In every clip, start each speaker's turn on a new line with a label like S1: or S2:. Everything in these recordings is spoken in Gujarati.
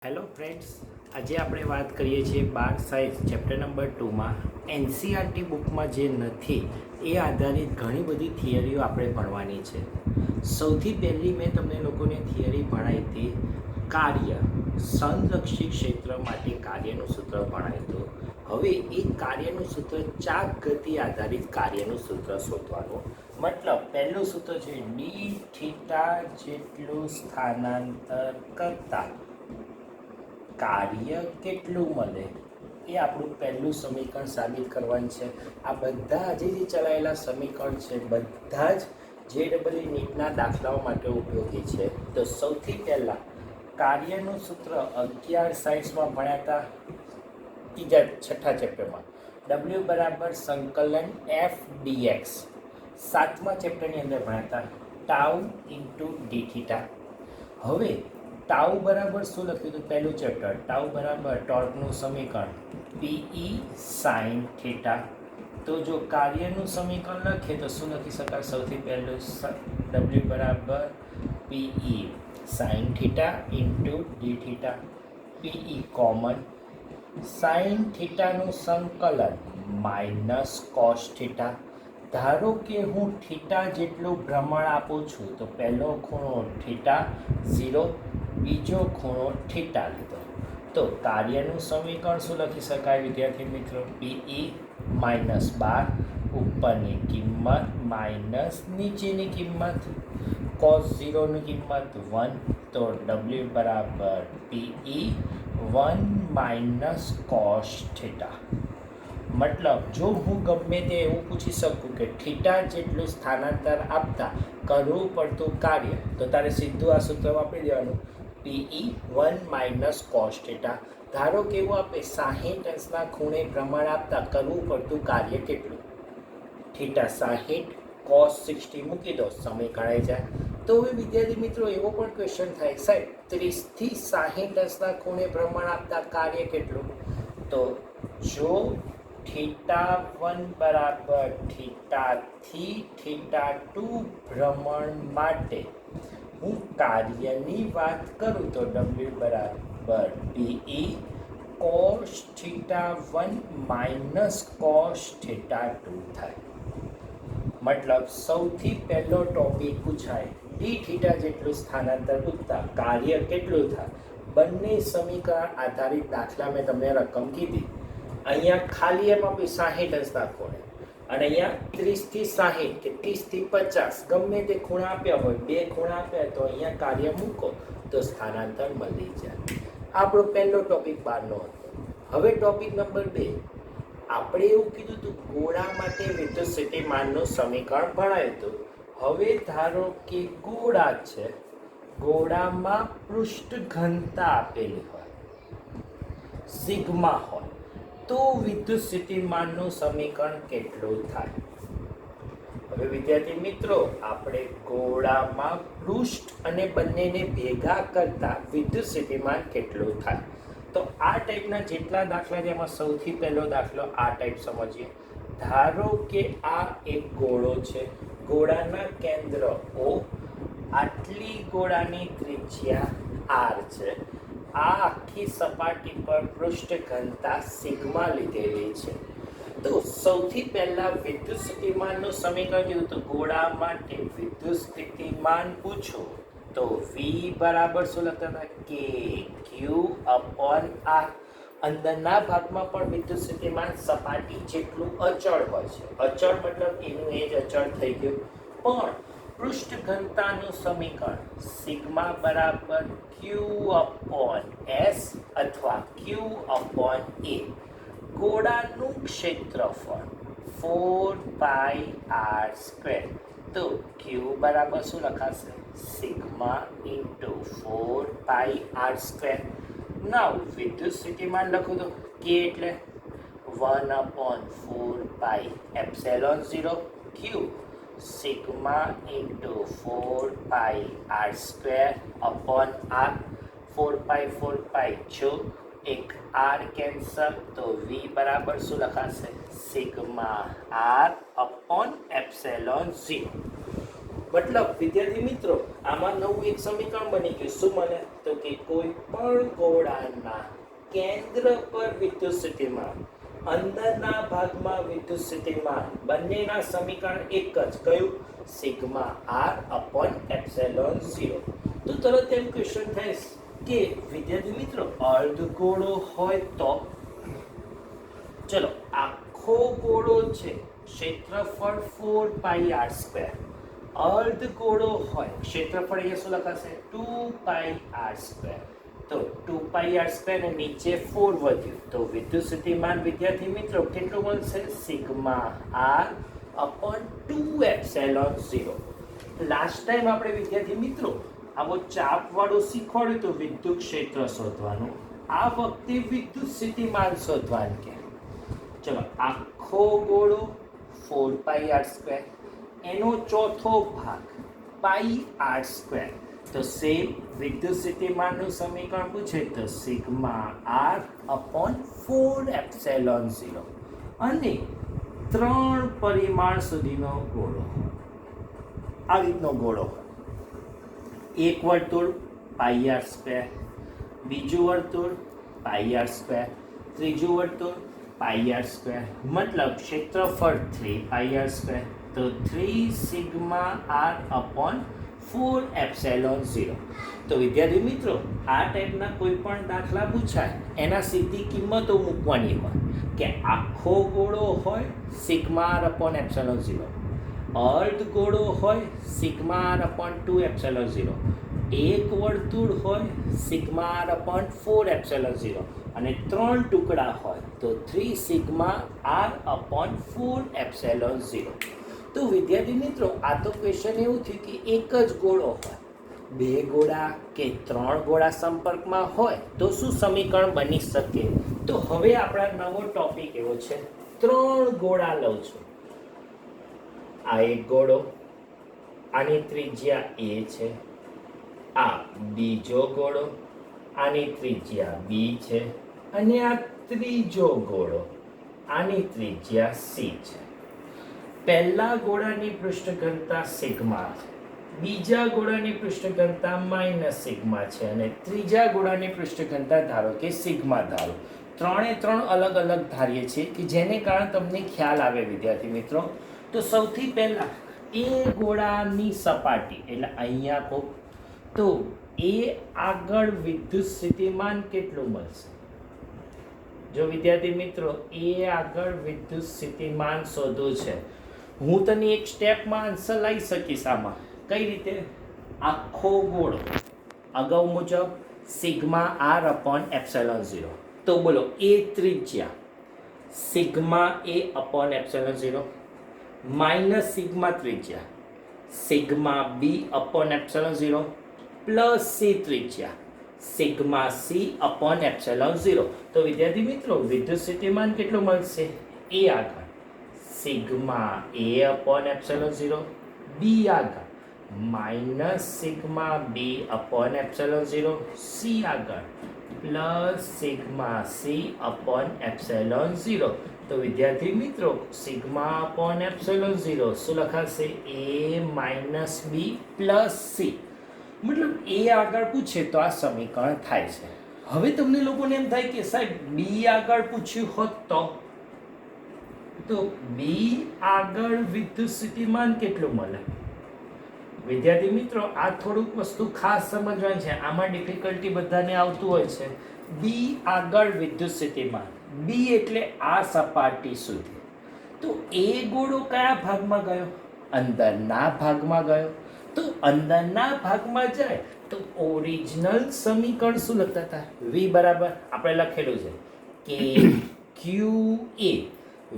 S1: હેલો ફ્રેન્ડ્સ, આજે આપણે વાત કરીએ છીએ બાર સાયન્સ ચેપ્ટર નંબર 2માં એનસીઆરટી બુકમાં જે નથી એ આધારિત ઘણી બધી થિયરીઓ આપણે ભણવાની છે. સૌથી પહેલી મેં તમને લોકોને થિયરી ભણાવી હતી કાર્ય સંરક્ષિત ક્ષેત્ર માટે કાર્યનું સૂત્ર ભણાવ્યું હતું. હવે એ કાર્યનું સૂત્ર ચાક ગતિ આધારિત કાર્યનું સૂત્ર શોધવાનું. મતલબ પહેલું સૂત્ર છે ડી થીટા જેટલું સ્થાનાંતર કરતા કાર્ય કેટલું મળે, એ આપણું પહેલું સમીકરણ સાબિત કરવાનું છે. આ બધા આજે જે ચલાવેલા સમીકરણ છે બધા જ JEE નીટના દાખલાઓ માટે ઉપયોગી છે. તો સૌથી પહેલાં કાર્યનું સૂત્ર 11 સાયન્સમાં ભણ્યા હતા, છઠ્ઠા ચેપ્ટરમાં W બરાબર સંકલન FDX. 7મા ચેપ્ટરની અંદર ભણ્યા હતા ટાઉ ઇન્ટુ ડી થીટા. હવે ટાઉ બરાબર શું લખ્યું હતું? પહેલું ચેપ્ટર ટાઉ બરાબર ટોર્કનું સમીકરણ PE સાઇન થીટા. તો જો કાર્યનું સમીકરણ લખીએ તો શું લખી શકાય? સૌથી પહેલું W બરાબર PE sine theta into d theta. PE common, sine થીટાનું સંકલન માઇનસ કોસ થીટા. ધારો કે હું થીટા જેટલું ભ્રમણ આપું છું તો પહેલો ખૂણો થીટા 0, બીજો ખૂણો થીટા લીધો તો કાર્યનું સમીકરણ શું લખી શકાય વિદ્યાર્થી મિત્રો? PE -12 ઉપરની કિંમત માઇનસ નીચેની કિંમત, cos 0 ની કિંમત 1, તો W બરાબર PE 1 - cos થીટા. મતલબ જો હું ગમે તે એવું પૂછી શકું કે થીટા જેટલું સ્થાનાંતર આપતા કરવું પડતું કાર્ય, તો તારે સીધું આ સૂત્ર વાપરી દેવાનું PE 1 - cos થીટા. ધારો કે એવું આપે 60 અંશના ખૂણે પ્રમાણ આપતા કરવું પડતું કાર્ય કેટલું? થીટા 60 cos 60 મૂકી દો, સમીકરણ આવી જાય. તો હવે વિદ્યાર્થી મિત્રો એવો પણ ક્વેશ્ચન થાય, સાહેબ 30 થી 60 અંશના ખૂણે પ્રમાણ આપતા કાર્ય કેટલું? તો જો થીટા 1 બરાબર થીટા થી થીટા 2 ભ્રમણ માટે હું કાર્યની વાત કરું તો W બરાબર PE cos theta 1 - cos theta 2 થાય. મતલબ સૌથી પહેલો ટોપિક પૂછાય ડી થીટા જેટલું સ્થાનાંતર પૂછતા કાર્ય કેટલું થાય. બંને સમીકરણ આધારિત દાખલા મેં તમને રકમ કીધી. અહીંયા ખાલી એમ આપી 60 અંશના ખૂણે અને અહીંયા 30 થી 60 કે 30 થી 50 ગમે તે ખૂણા આપ્યા હોય, બે ખૂણા આપ્યા તો અહીંયા કાર્ય મૂકો તો સ્થાનાંતર મળી જાય. આપણો પહેલો ટોપિક બારનો હતો. હવે ટોપિક નંબર 2, આપણે એવું કીધું હતું ગોળા માટે વિદ્યુત સ્થિતિમાનનું સમીકરણ ભણાવ્યું હતું. હવે ધારો કે ગોળા છે, ગોળામાં પૃષ્ઠ ઘનતા આપેલી હોય, સિગ્મા હોય, તો વિદ્યુત સ્થિતિમાનનું સમીકરણ કેટલું થાય? હવે વિદ્યાર્થી મિત્રો આપણે ગોળામાં પૃષ્ઠ અને બંનેને ભેગા કરતા વિદ્યુત સ્થિતિમાન કેટલું થાય? તો આ ટાઈપના જેટલા દાખલા છે એમાં સૌથી પહેલો દાખલો આ ટાઈપ સમજીએ. ધારો કે આ એક ગોળો છે, ગોળાના કેન્દ્ર O, આટલી ગોળાની ત્રિજ્યા R છે. આ આખી સપાટી પર પૃષ્ઠ ઘનતા સિગ્મા લીધેલી છે. તો સૌથી પહેલા વિદ્યુત સ્થિતિમાનનું સમીકરણ કીધું તો ગોળા માટે વિદ્યુત સ્થિતિમાન પૂછો તો V બરાબર શું લખતા હતા? K Q/R. અંદરના ભાગમાં પણ વિદ્યુત સ્થિતિમાન સપાટી જેટલું અચળ હોય છે. અચળ મતલબ એનું એ જ અચળ થઈ ગયું. પણ પૃષ્ઠ ઘનતાનું સમીકરણ સિગ્મા બરાબર Q/S અથવા Q/A. ગોળાનું ક્ષેત્રફળ 4πr². તો Q બરાબર શું લખાશે? Sigma into 4πr². નાવ વિદ્યુત સ્થિતિમાન લખું તો K એટલે 1/4πε0 Q સિગ્મા ઇન્ટુ 4πr²/R. 4π જો એક R કેન્સલ તો V બરાબર શું લખાશે? Sigma R/ε0. મતલબ વિદ્યાર્થી મિત્રો આમાં નવું એક સમીકરણ બની ગયું. શું મને? તો કે કોઈ પણ ગોળાના કેન્દ્ર પર વિદ્યુત સ્થિતિમાન, અંદરના ભાગમાં વિદ્યુત સ્થિતિમાન, બંનેના સમીકરણ એક જ. કયું? Sigma r upon epsilon 0. તો તરત એમ ક્વેશ્ચન થાય કે વિદ્યાર્થી મિત્રો અર્ધગોળો હોય તો ચલો આખો ગોળો છે, ક્ષેત્રફળ 4πr². અર્ધગોળો હોય, ક્ષેત્રફળ અહીંયા શું લખાશે? 2πr². તો 2πr² ને નીચે 4 વધ્યું તો વિદ્યુત સ્થિતિમાન વિદ્યાર્થી મિત્રો કેટલું મળશે? Sigma r upon 2 epsilon 0. Last time આપણે વિદ્યાર્થી મિત્રો આવો ચાપ વાળું શીખવાડ્યું તો વિદ્યુત ક્ષેત્ર શોધવાનું. આ વખતે વિદ્યુત સ્થિતિમાન શોધવાનું કે ચલો આખો ગોળો 4πr², એનો ચોથો ભાગ πr². તો સેમ વિદ્યુત સ્થિતિમાનનું સમીકરણ પૂછે તો સિગ્મા આર અપોન 4 એપ્સિલોન 0. અને 3 પરિમાણ સુધીનો ગોળો, આ રીતનો ગોળો, એક વર્તુળ πr², બીજું વર્તુળ πr², ત્રીજું વર્તુળ πr², મતલબ ક્ષેત્રફળ 3πr². તો 3 સિગ્મા આર અપોન 4 એપ્સિલોન 0. તો વિદ્યાર્થી મિત્રો આ ટાઈપના કોઈ પણ દાખલા પૂછાય એના સીધી કિંમતો મૂકવાની હોય કે આખો ગોળો હોય સિગ્મા આર અપોન એપ્સિલોન 0, અર્ધ ગોળો હોય સિગ્મા આર અપોન 2 એપ્સિલોન 0, એક વર્તુળ હોય સિગ્મા આર અપોન 4 એપ્સિલોન 0 અને 3 ટુકડા હોય તો 3 સિગ્મા આર અપોન 4 એપ્સિલોન 0. તો વિદ્યાર્થી મિત્રો આ તો ક્વેશ્ચન એવું થયું કે એક જ ગોળો હોય, બે ગોળા કે 3 ગોળા સંપર્કમાં હોય તો શું સમીકરણ બની શકે? તો હવે આપણા નવો ટોપિક એવો છે 3 ગોળા લઉં છું. આ એક ગોળો, આની ત્રિજ્યા a છે, આ બીજો ગોળો, આની ત્રિજ્યા b છે, અને આ ત્રીજો ગોળો, આની ત્રિજ્યા c છે. પહેલા ગોળાની પૃષ્ઠ ઘનતા સિગ્મા છે, બીજા ગોળાની પૃષ્ઠ ઘનતા માઇનસ સિગ્મા છે અને ત્રીજા ગોળાની પૃષ્ઠ ઘનતા ધારો કે સિગ્મા ધારો. 3 અલગ અલગ ધારીએ છીએ કે જેને કારણે તમને ખ્યાલ આવે વિદ્યાર્થી મિત્રો. તો સૌથી પહેલા એ ગોળાની સપાટી એટલે અહીંયા કહો તો એ આગળ વિદ્યુત સ્થિતિમાન કેટલું મળશે? જો વિદ્યાર્થી મિત્રો એ આગળ વિદ્યુત સ્થિતિમાન શોધવું છે, હું તને એક સ્ટેપમાં આન્સર લાવી શકીશ. આમાં કઈ રીતે? આખો ગોળો અગાઉ મુજબ સિગ્મા આર અપોન એપ્સિલોન 0. તો બોલો એ ત્રિજ્યા સિગ્મા એ અપોન એપ્સિલોન 0 માઇનસ સિગ્મા ત્રિજ્યા સિગ્મા બી અપોન એપ્સિલોન 0 પ્લસ સી ત્રિજ્યા સિગ્મા સી અપોન એપ્સિલોન 0. તો વિદ્યાર્થી મિત્રો વિદ્યુત સ્થિતિમાન કેટલું મળશે? એ આગળ સિગ્મા એ અપોન એપ્સિલોન 0, બી આગળ માઇનસ સિગ્મા બી અપોન એપ્સિલોન 0, સી આગળ plus sigma C upon epsilon 0. તો વિદ્યાર્થી મિત્રો સિગ્મા અપોન એપ્સિલોન 0 શું લખાશે? એ માઇનસ બી પ્લસ સી. મતલબ એ આગળ પૂછે તો આ સમીકરણ થાય છે. હવે તમને લોકોને એમ થાય કે સાહેબ બી આગળ પૂછ્યું હોત તો બી આગળ વિદ્યુત સ્થિતિમાન કેટલું મળે? વિદ્યાર્થી મિત્રો આ થોડુંક વસ્તુ ખાસ સમજવાની છે, આમાં ડિફિકલ્ટી બધાને આવતું હોય છે. બી આગળ વિદ્યુત સ્થિતિમાન, બી એટલે આ સપાટી સુધી. તો એ ગોળો કયા ભાગમાં ગયો? અંદરના ભાગમાં ગયો. તો અંદરના ભાગમાં જાય તો ઓરિજિનલ સમીકરણ શું લખતા હતા? વી બરાબર આપણે લખેલું છે કે ક્યુ એ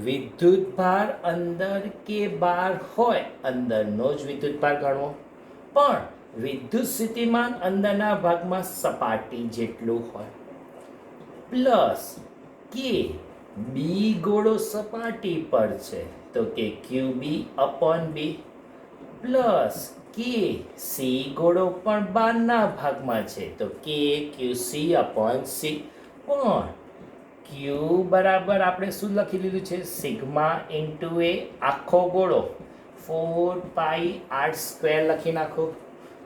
S1: વિદ્યુત ભાર અંદર કે બહાર હોય અંદરનો જ વિદ્યુત ભાર ગણવો, પણ વિદ્યુત સ્થિતિમાન અંદરના ભાગમાં સપાટી જેટલું હોય, પ્લસ કે બી ગોળો સપાટી પર છે તો કે ક્યુ બી અપોન બી, પ્લસ કે સી ગોળો પણ બહારના ભાગમાં છે તો કે ક્યુ સી અપોન સી. પણ ક્યુ બરાબર આપણે શું લખી લીધું છે? સિગ્મા ઇન્ટુ એ આખો ગોળો 4πr² લખી નાખો.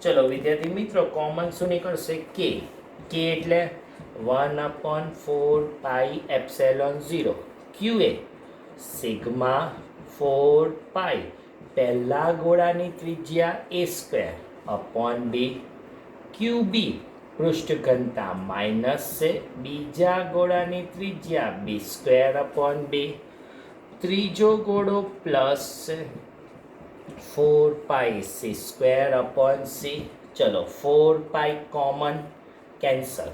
S1: ચલો વિદ્યાર્થી મિત્રો, કોમન શું નીકળશે? કે એટલે 1/4πε0. ક્યુ એ સિગ્મા 4π પહેલા ગોળાની ત્રિજ્યા a²/b. ક્યુ બી પૃષ્ઠ ઘનતા માઇનસ છે, બીજા ગોળાની ત્રિજ્યા b²/b. ત્રીજો ગોળો પ્લસ છે, 4πc²/c. ચલો 4π કોમન, કેન્સલ.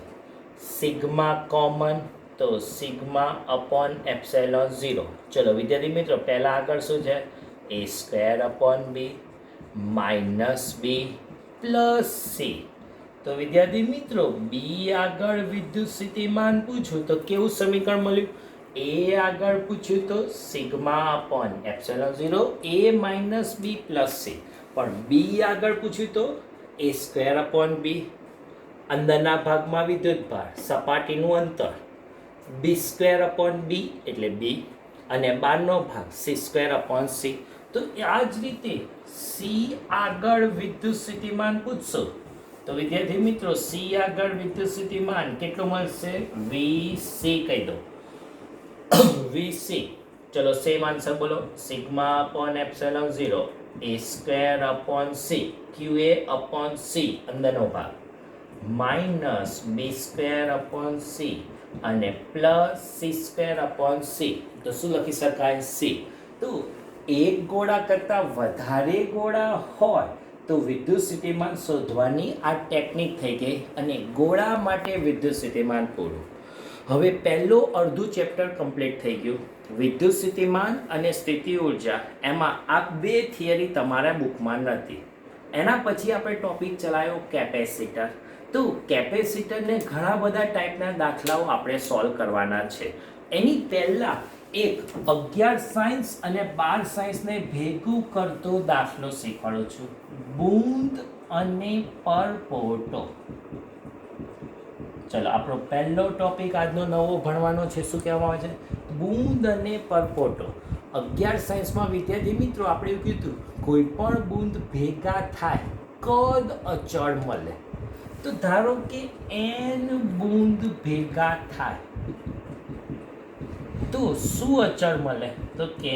S1: સિગ્મા કોમન, તો σ/ε0. ચલો વિદ્યાર્થી મિત્રો, પહેલા આગળ શું છે? a²/b minus b plus c. તો વિદ્યાર્થી મિત્રો, બી આગળ વિદ્યુત સ્થિતિમાન પૂછ્યું તો કેવું સમીકરણ મળ્યું? એ આગળ પૂછ્યું તો σ/ε0 a minus b plus c. પણ બી આગળ પૂછ્યું તો a²/b. અંદરના ભાગમાં વિદ્યુત ભાર, સપાટીનું અંતર b²/b એટલે b, અને બહારનો ભાગ c²/c. તો આ જ રીતે સી આગળ વિદ્યુત સ્થિતિમાન પૂછશો તો વિદ્યાર્થી મિત્રો, સી આગળ વિદ્યુત સ્થિતિમાન કેટલું મળશે? વીસી કહી દો. વીસી. ચલો સેમ આન્સર બોલો. σ/ε0 a²/c qa/c અંદરનો ભાગ માઇનસ b²/c અને પ્લસ c²/c. તો શું લખી શકાય? સી. તો એક ગોળા કરતાં વધારે ગોળા હોય તો વિદ્યુત સ્થિતિમાન શોધવાની આ ટેકનિક થઈ ગઈ, અને ગોળા માટે વિદ્યુત સ્થિતિમાન પૂરું. હવે પહેલું અડધું ચેપ્ટર કમ્પ્લીટ થઈ ગયું. વિદ્યુત સ્થિતિમાન અને સ્થિતિ ઉર્જા, એમાં આ બે થિયરી તમારા બુકમાં નથી. એના પછી આપણે ટોપિક ચલાવ્યો કેપેસિટર. તો કેપેસિટરને ઘણા બધા ટાઈપના દાખલાઓ આપણે સોલ્વ કરવાના છે. એની પહેલાં એક 11 સાયન્સ અને 12 સાયન્સને ભેગું કરતો દાખલો શીખવાડું છું. બૂંદ અને પરપોટો. ચલો આપણો પહેલો ટોપિક આજનો નવો ભણવાનો છે. શું કહેવામાં આવે છે? બૂંદ અને પરપોટો. 11 સાયન્સમાં વિદ્યાર્થી મિત્રો આપણે એવું કીધું, કોઈ પણ બૂંદ ભેગા થાય કદ અચળ મળે. તો ધારો કે n બૂંદ ભેગા થાય તો શું અચળ મળે? તો કે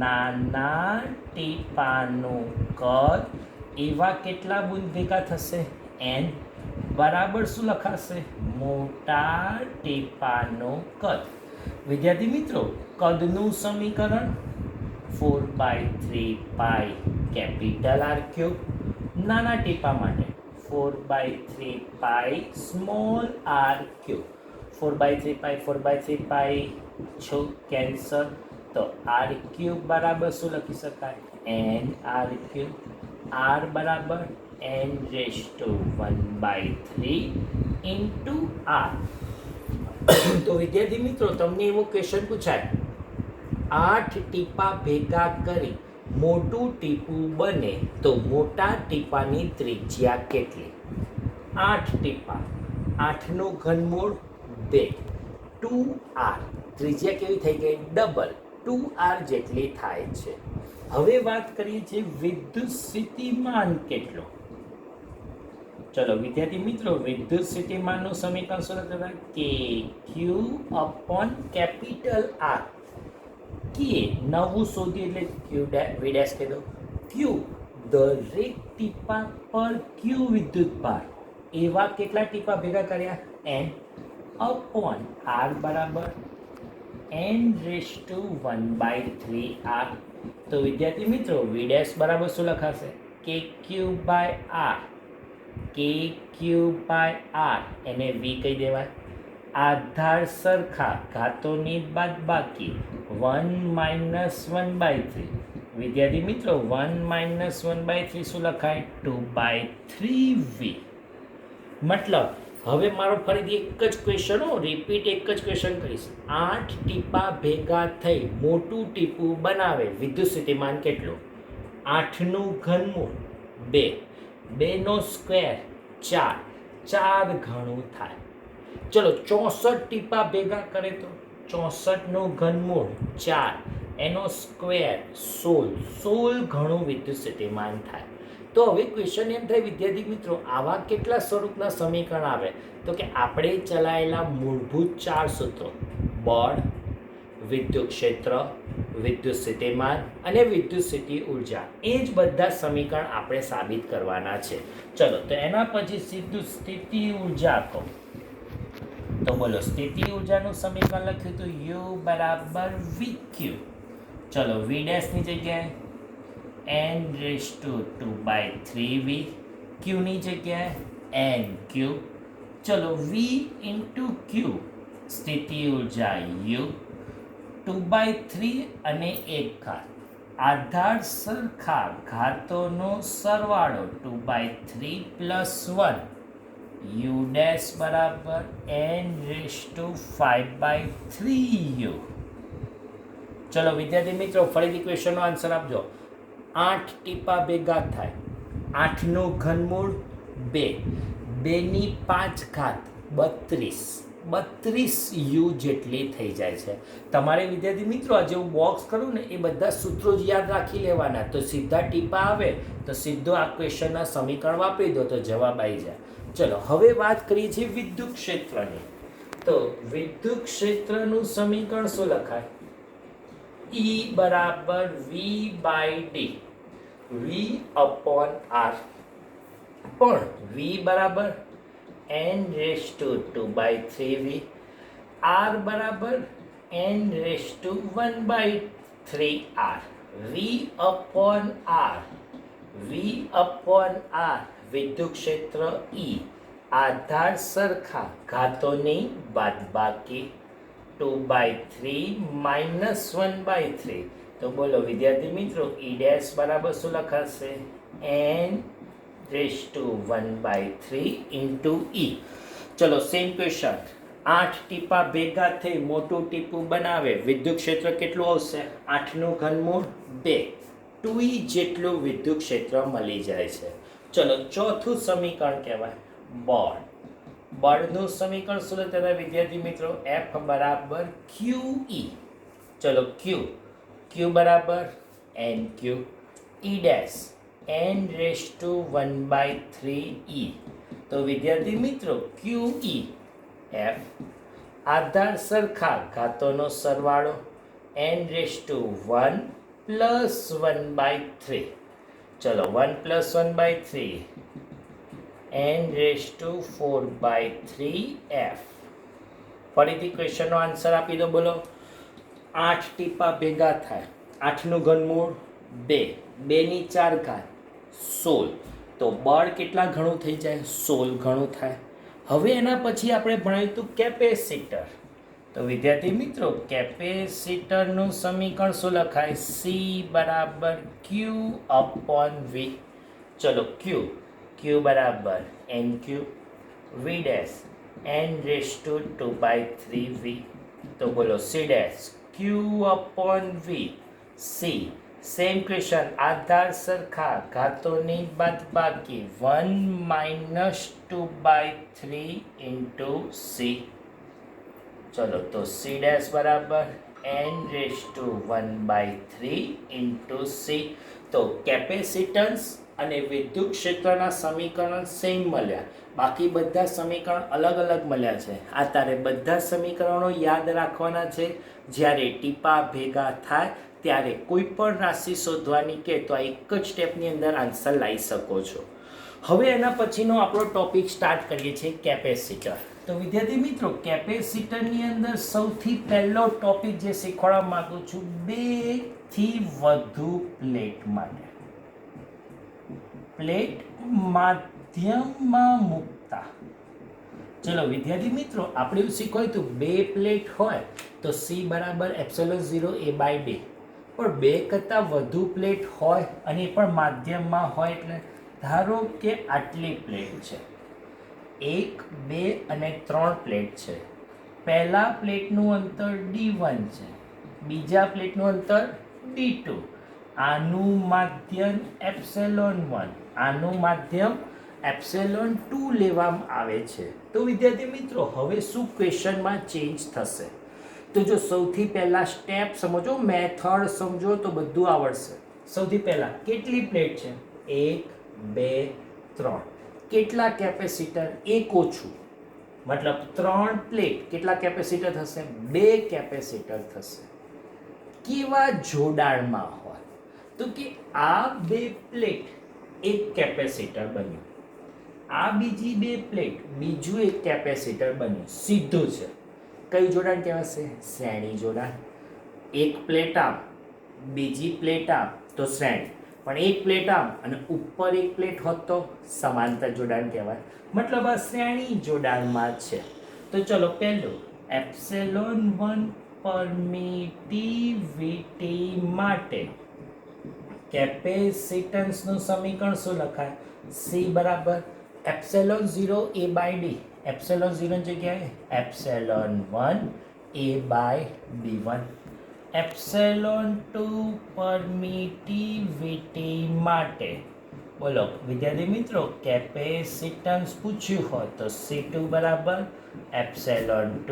S1: નાના ટીપાનું કદ. એવા કેટલા બૂંદ ભેગા થશે? n બરાબર શું લખાશે? મોટા ટીપાનું કદ. વિદ્યાર્થી મિત્રો, કદનું સમીકરણ 4/3π કેપિટલ r³. નાના ટીપા માટે 4/3π સ્મોલ r³. 4/3π છો કેન્સલ. તો r³ બરાબર શું લખી શકાય? nr³. r બરાબર n⁻⁴ ઇન્ટુ r. તો વિદ્યાર્થી મિત્રો, તમને એવો ક્વેશ્ચન પૂછાય, 8 ટીપા ભેગા કરી મોટું ટીપું બને તો મોટા ટીપાની ત્રિજ્યા કેટલી? 8 ટીપા, 8નું ઘનમૂળ 2, 2r. ત્રિજ્યા કેવી થઈ ગઈ? ડબલ, 2r જેટલી થાય છે. હવે વાત કરીએ છીએ વિદ્યુત સ્થિતિમાન કેટલો. ચલો વિદ્યાર્થી મિત્રો, વિદ્યુત સ્થિતિમાનનું સમીકરણ શું લખાય? કે Q/R. કે નવું શોધી એટલે Q V' કહી દો. Q દરેક ટીપા પર Q વિદ્યુત ભાર. એવા કેટલા ટીપા ભેગા કર્યા? n/r બરાબર n⁻⁴r. તો વિદ્યાર્થી મિત્રો, V' બરાબર શું લખાશે? KQ/R. KQ/R એને V કહી દેવાય. આધાર સરખા, ઘાતોની બાદબાકી 1 - 1/3. વિદ્યાર્થી મિત્રો, 1 - 1/3 શું લખાય? 2/3V. મતલબ હવે મારો ફરીથી એક જ ક્વેશ્ચન, રિપીટ એક જ ક્વેશ્ચન કરીશ. 8 ટીપા ભેગા થઈ મોટું ટીપું બનાવે વિદ્યુત સ્થિતિમાન કેટલું? 8નું ઘનમૂળ 2, 2નો સ્ક્વેર 4, 4 ઘણું થાય. ચલો 64 ટીપા ભેગા કરે તો 64નું ઘનમૂળ 4, એનો સ્ક્વેર 16 ગણું વિદ્યુત સ્થિતિમાન થાય. તો હવે ક્વેશ્ચન એમ થાય વિદ્યાર્થી મિત્રો, આવા કેટલા સ્વરૂપના સમીકરણ આવે? તો કે આપણે ચલાયેલા મૂળભૂત 4 સૂત્રો, બળ, વિદ્યુત ક્ષેત્ર, વિદ્યુત સ્થિતિમાન અને વિદ્યુત સ્થિતિ ઉર્જા, એ જ બધા સમીકરણ આપણે સાબિત કરવાના છે. ચલો તો એના પછી સીધું સ્થિતિ ઉર્જા કહો. તો બોલો, સ્થિતિ ઉર્જાનું સમીકરણ લખ્યું તો યુ બરાબર વી ક્યુ. ચલો વી ડેશની જગ્યાએ n/2/3v, ક્યુની જગ્યાએ nq. ચલો વી ઇન્ટુ ક્યુ, સ્થિતિ ઉર્જા યુ, 2/3 અને 1 ઘાત, આધાર સરખા ઘાતોનો સરવાળો 2/3 + 1, u ડેશ બરાબર n/5/3u. ચલો વિદ્યાર્થી મિત્રો, ફરીથી ક્વેશ્ચનનો આન્સર આપજો. 8 ટીપા ભેગા થાય, 8નું ઘનમૂળ 2, 2ની 5 ઘાત 32 યુ જેટલી થઈ જાય છે. તમારે વિદ્યાર્થી મિત્રો આ જેવું બોક્સ કરું ને એ બધા સૂત્રો જ યાદ રાખી લેવાના, તો સીધા ટીપા આવે તો સીધો આ ક્વેશ્ચનના સમીકરણ વાપરી દો તો જવાબ આવી જાય. ચલો હવે વાત કરીએ છીએ વિદ્યુત ક્ષેત્રની. તો વિદ્યુત ક્ષેત્રનું સમીકરણ શું લખાય? E બરાબર V/D, V/R, પણ V બરાબર n/2/3v, R બરાબર n/1/3r. V/R વિદ્યુત ક્ષેત્ર E, આધાર સરખા ઘાતોની બાદબાકી 2/3 - 1/3. તો બોલો વિદ્યાર્થી મિત્રો, E ડેશ બરાબર શું લખાશે? n/1/3 into E. ચલો સેમ ક્વેશ્ચન. 8 ટીપા ભેગા થઈ મોટું ટીપું બનાવે, વિદ્યુત ક્ષેત્ર કેટલું આવશે? 8નું ઘનમૂળ 2, 2E જેટલું વિદ્યુત ક્ષેત્ર મળી જાય છે. ચલો ચોથું સમીકરણ કહેવાય બળ. બળનું સમીકરણ શું લખતા વિદ્યાર્થી મિત્રો? F બરાબર QE. ચલો Q બરાબર NQ, E ડેશ n/1/3e. તો વિદ્યાર્થી મિત્રો QE F, આધાર સરખા ઘાતોનો સરવાળો n/1 + 1/3. ચલો 1 + 1/3 n/4/3f. ફરીથી ક્વેશ્ચનનો આન્સર આપી દો. બોલો, 8 ટીપા ભેગા થાય, 8નું ઘનમૂળ 2, 2ની 4 ઘાત 16. તો બળ કેટલા ઘણું થઈ જાય? 16 ઘણું થાય. હવે એના પછી આપણે ભણાવ્યું હતું કેપેસિટર. તો વિદ્યાર્થી મિત્રો, કેપેસિટરનું સમીકરણ શું લખાય? C બરાબર Q/V. ચલો Q બરાબર NQ, V ડેશ n/2/3v. તો બોલો C dash Q/V, C. Same question, આધાર સરખા ઘાતોની બાદબાકી 1 - 2/3 ઇન્ટુ C. ચલો તો C ડેશ બરાબર n/1/3 ઇન્ટુ C. તો કેપેસિટન્સ અને વિદ્યુત ક્ષેત્રના સમીકરણ સેમ મળ્યા, બાકી બધા સમીકરણ અલગ અલગ મળ્યા છે. આ તારે બધા સમીકરણો યાદ રાખવાના છે. જ્યારે ટીપા ભેગા થાય ત્યારે કોઈ પણ રાશિ શોધવાની કે તો આ એક જ સ્ટેપની અંદર આન્સર લાવી શકો છો. હવે એના પછીનો આપણો ટોપિક સ્ટાર્ટ કરીએ છીએ કેપેસિટર. તો વિદ્યાર્થી મિત્રો, કેપેસિટરની અંદર સૌથી પહેલો ટોપિક જે શીખવાડવા માંગુ છું, 2 થી વધુ પ્લેટ માટે. પ્લેટ માધ્યમમાં મૂકતા. ચલો વિદ્યાર્થી મિત્રો, આપણે એવું શીખવાયું હતું 2 પ્લેટ હોય તો C બરાબર ε0A/d. પણ 2 કરતાં વધુ પ્લેટ હોય અને એ પણ માધ્યમમાં હોય, એટલે ધારો કે આટલી પ્લેટ છે, 1, 2 અને 3 પ્લેટ છે. પહેલા પ્લેટનું અંતર D1 છે, બીજા પ્લેટનું અંતર D2. આનું માધ્યમ ε1, આનું માધ્યમ ε2 લેવામાં આવે છે. તો વિદ્યાર્થી મિત્રો, હવે શું ક્વેશ્ચનમાં ચેન્જ થશે? તો જો સૌથી પહેલાં સ્ટેપ સમજો, મેથડ સમજો તો બધું આવડશે. સૌથી પહેલાં કેટલી પ્લેટ છે? 1 2 3. કેટલા કેપેસિટર? એક ઓછું, મતલબ 3 પ્લેટ. કેટલા કેપેસિટર થશે? 2 કેપેસિટર થશે. કેવા જોડાણમાં હોય? તો કે આ 2 પ્લેટ એક કેપેસિટર બન્યું, આ બીજી 2 પ્લેટ બીજું એક કેપેસિટર બન્યું. સીધું છે. કયું જોડાણ કહેવાશે? શ્રેણી જોડાણ. એક પ્લેટ આમ, બીજી પ્લેટ આમ તો શ્રેણી, પણ એક પ્લેટ આમ અને ઉપર એક પ્લેટ હોત તો સમાંતર જોડાણ કહેવાય. મતલબ આ શ્રેણી જોડાણમાં છે. તો ચલો પહેલું ε1 પરમિટિવિટી માટે કેપેસિટન્સનું સમીકરણ શું લખાય? C બરાબર ε0 A બાય D. ε0 ની જગ્યાએ ε1 A બાય D1. ε2 પરમિટિવિટી માટે બોલો વિદ્યાર્થી મિત્રો, કેપેસિટન્સ પૂછ્યું હોય તો C2 બરાબર ε2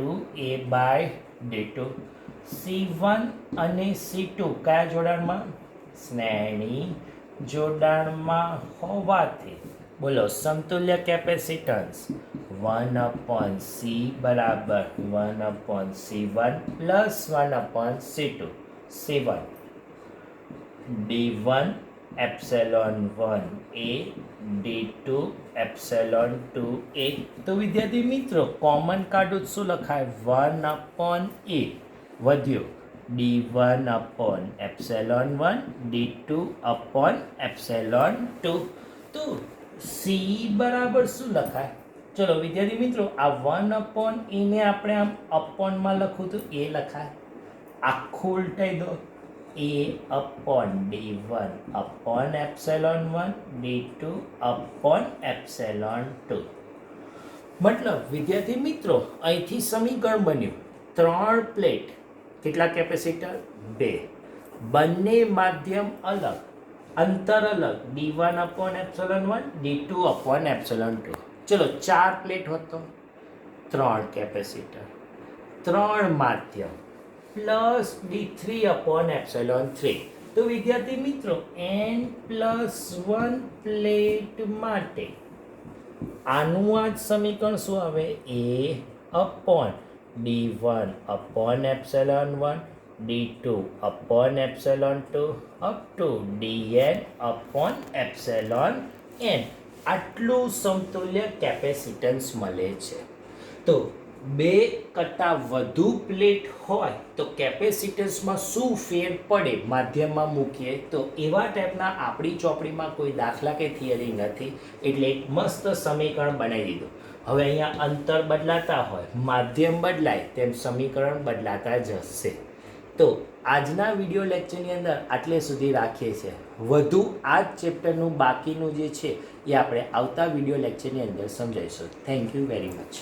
S1: A બાય D2. C1 અને C2 કયા જોડાણમાં? શ્રેણી જોડાણમાં હોવાથી બોલો સમતુલ્ય કેપેસિટન્સ 1/C બરાબર 1/C1 plus 1/C2. C1 D1 ε1 A D2 ε2 A. તો વિદ્યાર્થી મિત્રો કોમન કાઢું શું લખાય? 1/A વધ્યો D1/ε1 D2/ε2. તો C બરાબર શું લખાય? ચલો વિદ્યાર્થી મિત્રો, આ 1/A ને આપણે આમ અપોનમાં લખું તો A લખાય. આખું ઉલટાઈ દો, A/D1/ε1 D2/ε2. મતલબ વિદ્યાર્થી મિત્રો અહીંથી સમીકરણ બન્યું 3 પ્લેટ. કેટલા કેપેસિટર? 2. બંને માધ્યમ અલગ, અંતર અલગ, D1/ε1 D2/ε2. ચલો 4 પ્લેટ હોત તો 3 કેપેસિટર, 3 માધ્યમ પ્લસ D3/ε3. તો વિદ્યાર્થી મિત્રો n+1 પ્લેટ માટે આનું આ જ સમીકરણ શું આવે? A/D1/ε1 D2/ε2 up to dn/n. આટલું સમતુલ્ય કેપેસિટન્સ મળે છે. તો 2 કરતાં વધુ પ્લેટ હોય તો કેપેસિટન્સમાં શું ફેર પડે માધ્યમમાં મૂકીએ તો એવા ટાઈપના આપણી ચોપડીમાં કોઈ દાખલા કે થિયરી નથી, એટલે એક મસ્ત સમીકરણ બનાવી દીધું. હવે અહીંયા અંતર બદલાતા હોય, માધ્યમ બદલાય તેમ સમીકરણ બદલાતા જશે. તો આજના વિડીયો લેક્ચરની અંદર આટલે સુધી રાખીએ છીએ. વધુ આ જ ચેપ્ટરનું બાકીનું જે છે એ આપણે આવતા વિડીયો લેક્ચરની અંદર સમજાવીશું. Thank you very much.